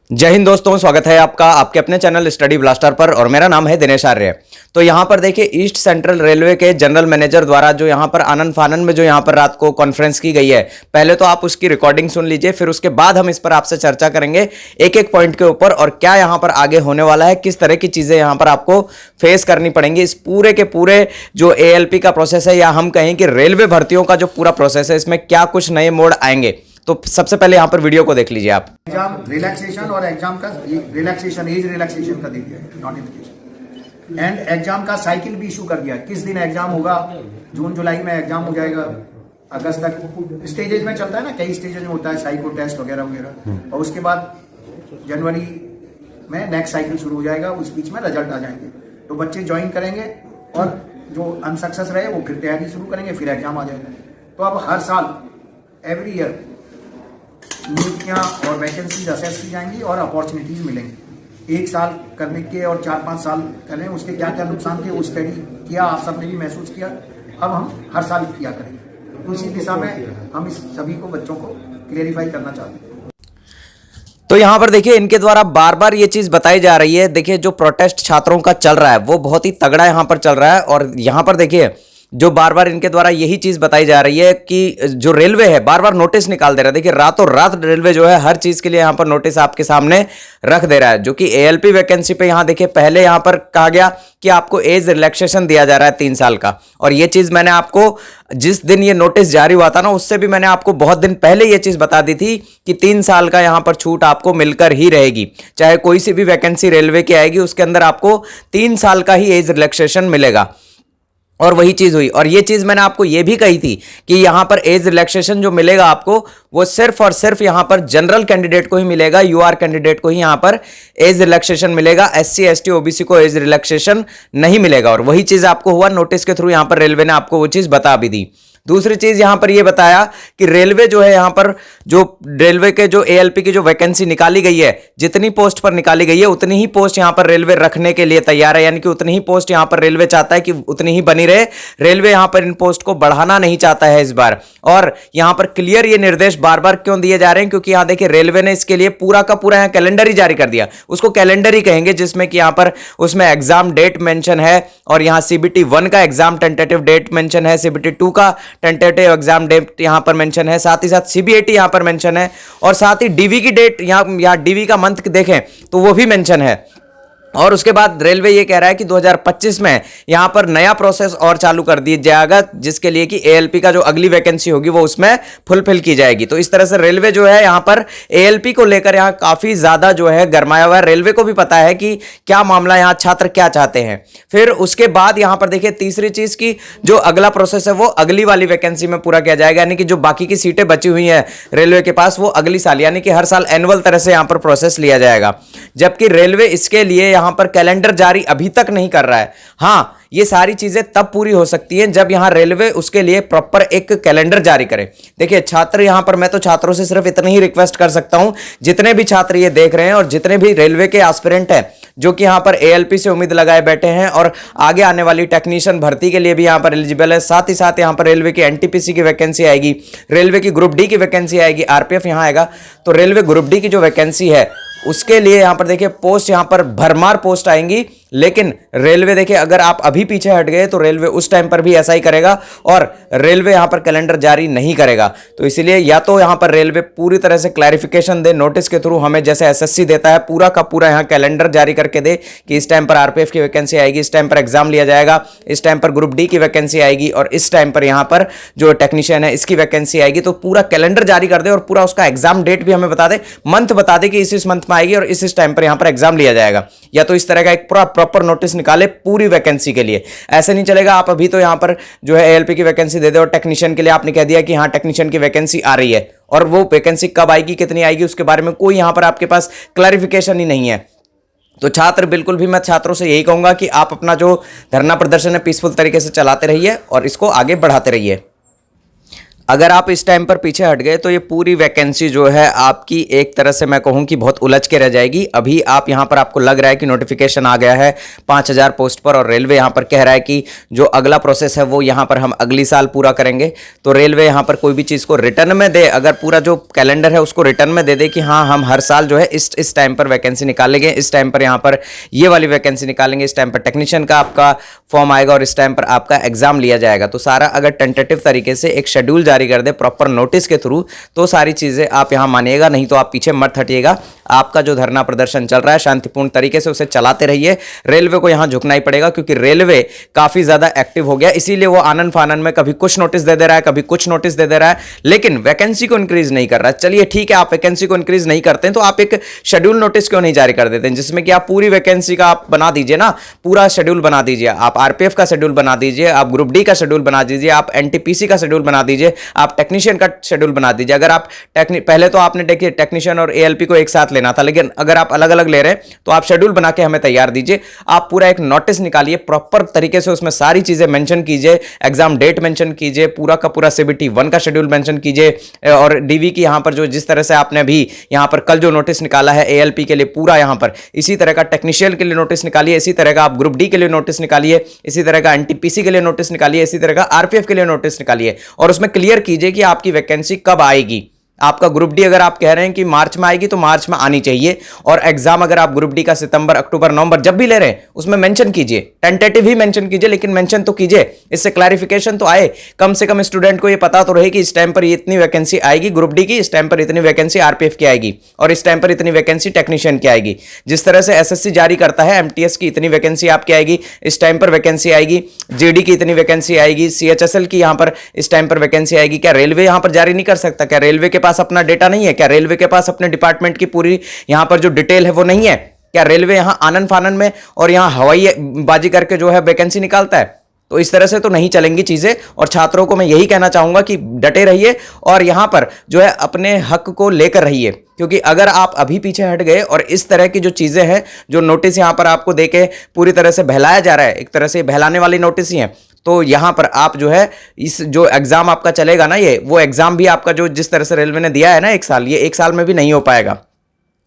जय हिंद दोस्तों, स्वागत है आपका आपके अपने चैनल स्टडी ब्लास्टर पर और मेरा नाम है दिनेश आर्य। तो यहाँ पर देखिए ईस्ट सेंट्रल रेलवे के जनरल मैनेजर द्वारा जो यहाँ पर आनंद फानन में जो यहाँ पर रात को कॉन्फ्रेंस की गई है, पहले तो आप उसकी रिकॉर्डिंग सुन लीजिए, फिर उसके बाद हम इस पर आपसे चर्चा करेंगे एक एक पॉइंट के ऊपर और क्या यहाँ पर आगे होने वाला है, किस तरह की चीजें यहाँ पर आपको फेस करनी पड़ेंगी इस पूरे के पूरे जो एएलपी का प्रोसेस है, या हम कहें कि रेलवे भर्तियों का जो पूरा प्रोसेस है, इसमें क्या कुछ नए मोड़ आएंगे। तो सबसे पहले यहां पर वीडियो को देख लीजिए आप। एग्जाम रिलैक्सेशन और एग्जाम का रिलैक्सेशन एज रिलैक्सेशन का दे दिया है नोटिफिकेशन, एंड एग्जाम का साइकिल भी इशू कर दिया। किस दिन एग्जाम होगा, जून जुलाई में एग्जाम हो जाएगा, अगस्त तक स्टेजेस में चलता है ना, कई स्टेजेस में होता है साइको टेस्ट वगैरह वगैरह, और उसके बाद जनवरी में नेक्स्ट साइकिल शुरू हो जाएगा, उस बीच में रिजल्ट आ जाएंगे। तो बच्चे ज्वाइन करेंगे और जो अनसक्सेस रहे वो फिर तैयारी शुरू करेंगे, फिर एग्जाम आ जाएगा। तो अब हर साल एवरी ईयर नियुक्तियां और वैकेंसीज असेस की जाएंगी और अपॉर्चुनिटीज मिलेंगी। एक साल करने के और 4-5 साल करें, उसके क्या क्या नुकसान थे वो स्टडी किया, आप सबने भी महसूस किया। अब हम हर साल किया करेंगे, तो इसी दिशा में हम इस सभी को बच्चों को क्लियरिफाई करना चाहते हैं। तो यहां पर देखिए इनके द्वारा बार बार ये चीज बताई जा रही है। देखिए जो प्रोटेस्ट छात्रों का चल रहा है वो बहुत ही तगड़ा यहां पर चल रहा है, और यहां पर देखिए जो बार बार इनके द्वारा यही चीज बताई जा रही है कि जो रेलवे है बार बार नोटिस निकाल दे रहा है। देखिए रातों रात रेलवे जो है हर चीज के लिए यहां पर नोटिस आपके सामने रख दे रहा है, जो कि एएलपी वैकेंसी पे यहां देखिए पहले यहां पर कहा गया कि आपको एज रिलैक्सेशन दिया जा रहा है 3 साल का, और ये चीज मैंने आपको जिस दिन ये नोटिस जारी हुआ था ना, उससे भी मैंने आपको बहुत दिन पहले ये चीज बता दी थी कि 3 साल का यहां पर छूट आपको मिलकर ही रहेगी। चाहे कोई सी भी वैकेंसी रेलवे की आएगी उसके अंदर आपको 3 साल का ही एज रिलैक्सेशन मिलेगा, और वही चीज हुई। और ये चीज मैंने आपको ये भी कही थी कि यहां पर एज रिलैक्सेशन जो मिलेगा आपको वो सिर्फ और सिर्फ यहां पर जनरल कैंडिडेट को ही मिलेगा, यूआर कैंडिडेट को ही यहां पर एज रिलैक्सेशन मिलेगा, एससी एसटी ओबीसी को एज रिलैक्सेशन नहीं मिलेगा। और वही चीज आपको हुआ, नोटिस के थ्रू यहां पर रेलवे ने आपको वो चीज बता भी दी। दूसरी चीज यहां पर यह बताया कि रेलवे जो है यहां पर जो रेलवे के जो एएलपी की जो वैकेंसी निकाली गई है, जितनी पोस्ट पर निकाली गई है उतनी ही पोस्ट यहां पर रेलवे रखने के लिए तैयार है, यानी कि उतनी ही पोस्ट यहां पर रेलवे चाहता है कि उतनी ही बनी रहे। रेलवे यहां पर इन पोस्ट को बढ़ाना नहीं चाहता है इस बार। और यहां पर क्लियर ये निर्देश बार बार क्यों दिए जा रहे हैं, क्योंकि यहां देखिए रेलवे ने इसके लिए पूरा का पूरा यहां कैलेंडर ही जारी कर दिया, उसको कैलेंडर ही कहेंगे, जिसमें कि यहां पर उसमें एग्जाम डेट मेंशन है, और यहां सीबीटी 1 का एग्जाम टेंटेटिव डेट मेंशन है, सीबीटी 2 का टेंटेटिव एग्जाम डेट यहां पर मेंशन है, साथ ही साथ सीबीएटी यहां पर मेंशन है, और साथ ही डीवी की डेट यहां डीवी का मंथ देखें तो वो भी मेंशन है। और उसके बाद रेलवे ये कह रहा है कि 2025 में यहां पर नया प्रोसेस और चालू कर दिया जाएगा, जिसके लिए कि एएलपी का जो अगली वैकेंसी होगी वो उसमें फुलफिल की जाएगी। तो इस तरह से रेलवे जो है यहां पर एएलपी को लेकर यहां काफी ज्यादा जो है गरमाया हुआ है। रेलवे को भी पता है कि क्या मामला, यहां छात्र क्या चाहते हैं। फिर उसके बाद यहां पर देखिए तीसरी चीज की जो अगला प्रोसेस है वो अगली वाली वैकेंसी में पूरा किया जाएगा, यानी कि जो बाकी की सीटें बची हुई हैं रेलवे के पास वो अगली साल, यानी कि हर साल एनुअल तरह से यहां पर प्रोसेस लिया जाएगा। जबकि रेलवे इसके लिए यहां पर कैलेंडर जारी अभी तक नहीं कर रहा है। हां, ये सारी चीजें तब पूरी हो सकती हैं जब यहां रेलवे उसके लिए प्रॉपर एक कैलेंडर जारी करे। देखिए छात्र यहां पर, मैं तो छात्रों से सिर्फ इतनी ही रिक्वेस्ट कर सकता हूं, जितने भी छात्र ये देख रहे हैं और जितने भी रेलवे के एस्पिरेंट हैं जो कि यहां पर एएलपी से उम्मीद लगाए बैठे हैं और आगे आने वाली टेक्नीशियन भर्ती के लिए भी यहां पर एलिजिबल है, साथ ही साथ यहां पर रेलवे की एनटीपीसी की वैकेंसी आएगी, रेलवे की ग्रुप डी की वैकेंसी आएगी, आरपीएफ यहां आएगा। तो रेलवे ग्रुप डी की जो वैकेंसी है उसके लिए यहां पर देखिए पोस्ट, यहां पर भरमार पोस्ट आएंगी, लेकिन रेलवे देखिए अगर आप अभी पीछे हट गए तो रेलवे उस टाइम पर भी ऐसा ही करेगा और रेलवे यहां पर कैलेंडर जारी नहीं करेगा। तो इसलिए या तो यहां पर रेलवे पूरी तरह से क्लैरिफिकेशन दे नोटिस के थ्रू, हमें जैसे एसएससी देता है पूरा का पूरा यहां कैलेंडर जारी करके दे कि इस टाइम पर आरपीएफ की वैकेंसी आएगी, इस टाइम पर एग्जाम लिया जाएगा, इस टाइम पर ग्रुप डी की वैकेंसी आएगी, और इस टाइम पर यहां पर जो टेक्नीशियन है इसकी वैकेंसी आएगी। तो पूरा कैलेंडर जारी कर दे और पूरा उसका एग्जाम डेट भी हमें बता दे, मंथ बता दे कि इस मंथ में आएगी और इस टाइम पर यहां पर एग्जाम लिया जाएगा। या तो इस तरह का एक पूरा प्रॉपर नोटिस निकाले पूरी वैकेंसी के लिए। ऐसे नहीं चलेगा आप अभी तो यहां पर जो है एएलपी की वैकेंसी दे दे और टेक्नीशियन के लिए आपने कह दिया कि हां टेक्नीशियन की वैकेंसी आ रही है, और वो वैकेंसी कब आएगी, कितनी आएगी, उसके बारे में कोई यहां पर आपके पास क्लैरिफिकेशन ही नहीं है। तो छात्र बिल्कुल भी, मैं छात्रों से यही कहूंगा कि आप अपना जो धरना प्रदर्शन है पीसफुल तरीके से चलाते रहिए और इसको आगे बढ़ाते रहिए। अगर आप इस टाइम पर पीछे हट गए तो ये पूरी वैकेंसी जो है आपकी एक तरह से मैं कहूं कि बहुत उलझ के रह जाएगी। अभी आप यहां पर आपको लग रहा है कि नोटिफिकेशन आ गया है 5000 पोस्ट पर, और रेलवे यहां पर कह रहा है कि जो अगला प्रोसेस है वो यहां पर हम अगली साल पूरा करेंगे। तो रेलवे यहां पर कोई भी चीज़ को रिटर्न में दे, अगर पूरा जो कैलेंडर है उसको रिटर्न में दे दे कि हाँ हम हर साल जो है इस टाइम पर वैकेंसी निकालेंगे, इस टाइम पर यहाँ पर ये वाली वैकेंसी निकालेंगे, इस टाइम पर टेक्नीशियन का आपका फॉर्म आएगा और इस टाइम पर आपका एग्जाम लिया जाएगा। तो सारा अगर टेंटेटिव तरीके से एक शेड्यूल जारी कर दे प्रॉपर नोटिस के थ्रू, तो सारी चीजें आप यहां मानिएगा, नहीं तो आप पीछे मत हटिएगा। आपका जो धरना प्रदर्शन चल रहा है शांतिपूर्ण तरीके से उसे चलाते रहिए। रेलवे को यहां झुकना ही पड़ेगा क्योंकि रेलवे काफी ज्यादा एक्टिव हो गया, इसीलिए वो आनन फानन में कभी कुछ नोटिस दे दे रहा है, कभी कुछ नोटिस दे दे रहा है, लेकिन वैकेंसी को इंक्रीज नहीं कर रहा है। चलिए ठीक है, आप वैकेंसी को इंक्रीज नहीं करते हैं तो आप एक शेड्यूल नोटिस क्यों नहीं जारी कर देते हैं, जिसमें कि आप पूरी वैकेंसी का आप बना दीजिए ना, पूरा शेड्यूल बना दीजिए। आप आरपीएफ का शेड्यूल बना दीजिए, आप ग्रुप डी का शेड्यूल बना दीजिए, आप एनटीपीसी का शेड्यूल बना दीजिए, आप टेक्नीशियन का शेड्यूल बना दीजिए। अगर आप पहले तो आपने देखिए टेक्नीशियन और एएलपी को एक साथ लेना था, लेकिन अगर आप अलग अलग ले रहे हैं तो आप शेड्यूल बना के हमें तैयार दीजिए। आप पूरा एक नोटिस निकालिए प्रॉपर तरीके से, उसमें सारी चीजें मेंशन कीजिए, एग्जाम डेट मेंशन कीजिए, पूरा का पूरा सीबीटी 1 का शेड्यूल मेंशन कीजिए, और डीवी की यहां पर जो जिस तरह से आपने भी यहां पर कल जो नोटिस निकाला है एएलपी के लिए पूरा यहां पर इसी तरह का टेक्नीशियन के लिए नोटिस निकालिए, इसी तरह का आप ग्रुप डी के लिए नोटिस निकालिए, इसी तरह का एनटीपीसी के लिए नोटिस निकालिए, इसी तरह का आरपीएफ के लिए नोटिस निकालिए, और उसमें क्लियर कीजिए कि आपकी वैकेंसी कब आएगी। आपका ग्रुप डी अगर आप कह रहे हैं कि मार्च में आएगी तो मार्च में आनी चाहिए, और एग्जाम अगर आप ग्रुप डी का सितंबर अक्टूबर नवंबर जब भी ले रहे हैं उसमें मेंशन कीजिए, टेंटेटिव ही मेंशन कीजिए, लेकिन मेंशन तो कीजिए, इससे क्लैरिफिकेशन तो आए, कम से कम स्टूडेंट को ये पता तो रहे कि इस टाइम पर ये इतनी वैकेंसी आएगी ग्रुप डी की, इस टाइम पर इतनी वैकेंसी आरपीएफ की आएगी, और इस टाइम पर इतनी वैकेंसी टेक्नीशियन की आएगी। जिस तरह से एसएससी जारी करता है एमटीएस की इतनी वैकेंसी आपकी आएगी, इस टाइम पर वैकेंसी आएगी, जेडी की इतनी वैकेंसी आएगी, सीएचएसएल की यहां पर इस टाइम पर वैकेंसी आएगी। क्या रेलवे यहां पर जारी नहीं कर सकता? क्या रेलवे के पास अपना डेटा नहीं है? क्या रेलवे के पास अपने डिपार्टमेंट की पूरी यहां पर जो डिटेल है वो नहीं है? क्या रेलवे यहां आनन फानन में और यहां हवाई बाजी करके जो है वैकेंसी निकालता है? तो इस तरह से तो नहीं चलेंगी चीजें, और छात्रों को मैं यही कहना चाहूंगा कि डटे रहिए और यहां पर जो है अपने हक को लेकर रहिए, क्योंकि अगर आप अभी पीछे हट गए और इस तरह की जो चीजें हैं, जो नोटिस यहां पर आपको देके पूरी तरह से बहलाया जा रहा है, एक तरह से बहलाने वाली नोटिस ही है, तो यहां पर आप जो है इस जो एग्जाम आपका चलेगा ना, ये वो एग्जाम भी आपका जो जिस तरह से रेलवे ने दिया है ना 1 साल, ये 1 साल में भी नहीं हो पाएगा।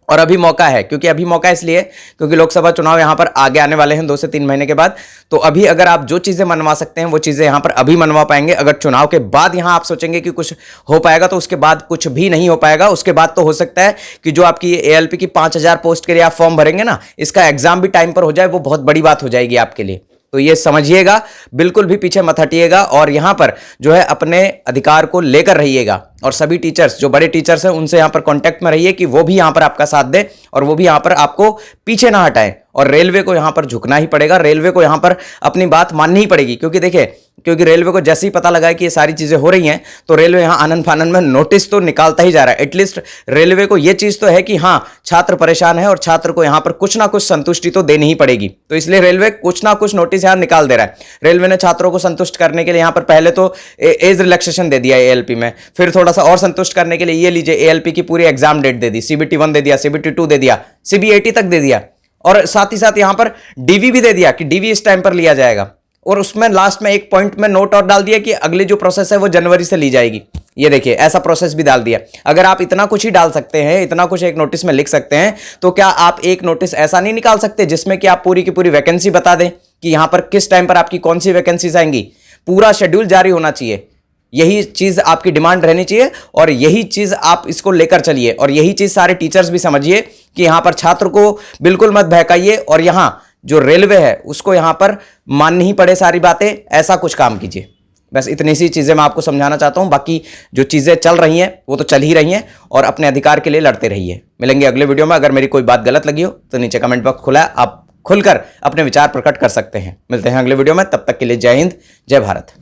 और अभी मौका है, क्योंकि अभी मौका इसलिए क्योंकि लोकसभा चुनाव यहां पर आगे आने वाले हैं 2 से 3 महीने के बाद। तो अभी अगर आप जो चीजें मनवा सकते हैं वो चीजें यहां पर अभी मनवा पाएंगे। अगर चुनाव के बाद यहां आप सोचेंगे कि कुछ हो पाएगा तो उसके बाद कुछ भी नहीं हो पाएगा। उसके बाद तो हो सकता है कि जो आपकी एएलपी की 5000 पोस्ट के लिए आप फॉर्म भरेंगे ना, इसका एग्जाम भी टाइम पर हो जाए, वो बहुत बड़ी बात हो जाएगी आपके लिए। तो ये समझिएगा, बिल्कुल भी पीछे मत हटिएगा, और यहां पर जो है अपने अधिकार को लेकर रहिएगा। और सभी टीचर्स जो बड़े टीचर्स हैं उनसे यहां पर कांटेक्ट में रहिए कि वो भी यहां पर आपका साथ दें और वो भी यहां पर आपको पीछे ना हटाएं। और रेलवे को यहां पर झुकना ही पड़ेगा, रेलवे को यहां पर अपनी बात माननी ही पड़ेगी, क्योंकि देखिए, क्योंकि रेलवे को जैसे ही पता लगा है कि ये सारी चीजें हो रही हैं तो रेलवे यहां आनन फानन में नोटिस तो निकालता ही जा रहा है। एटलीस्ट रेलवे को यह चीज तो है कि हाँ छात्र परेशान है और छात्र को यहां पर कुछ ना कुछ संतुष्टि तो देनी ही पड़ेगी, तो इसलिए रेलवे कुछ ना कुछ नोटिस यहां निकाल दे रहा है। रेलवे ने छात्रों को संतुष्ट करने के लिए यहां पर पहले तो एज रिलैक्सेशन दे दिया एएलपी में, फिर थोड़ा सा और संतुष्ट करने के लिए ये लीजिए एएलपी की पूरी एग्जाम डेट दे दी, सीबीटी 1 दे दिया, सीबीटी 2 दे दिया, सीबीएटी तक दे दिया, और साथ ही साथ यहां पर डीवी भी दे दिया कि डीवी इस टाइम पर लिया जाएगा। और उसमें लास्ट में एक पॉइंट में नोट और डाल दिया कि अगली जो प्रोसेस है वो जनवरी से ली जाएगी। ये देखिए, ऐसा प्रोसेस भी डाल दिया। अगर आप इतना कुछ ही डाल सकते हैं, इतना कुछ एक नोटिस में लिख सकते हैं, तो क्या आप एक नोटिस ऐसा नहीं निकाल सकते जिसमें कि आप पूरी की पूरी वैकेंसी बता दें कि यहां पर किस टाइम पर आपकी कौन सी वैकेंसीज आएंगी? पूरा शेड्यूल जारी होना चाहिए, यही चीज आपकी डिमांड रहनी चाहिए, और यही चीज आप इसको लेकर चलिए, और यही चीज सारे टीचर्स भी समझिए कि यहां पर छात्र को बिल्कुल मत बहकाइए, और यहां जो रेलवे है उसको यहां पर माननी ही पड़े सारी बातें, ऐसा कुछ काम कीजिए। बस इतनी सी चीजें मैं आपको समझाना चाहता हूं। बाकी जो चीजें चल रही हैं वो तो चल ही रही हैं, और अपने अधिकार के लिए लड़ते रहिए। मिलेंगे अगले वीडियो में। अगर मेरी कोई बात गलत लगी हो तो नीचे कमेंट बॉक्स खुला है, आप खुलकर अपने विचार प्रकट कर सकते हैं। मिलते हैं अगले वीडियो में, तब तक के लिए जय हिंद, जय भारत।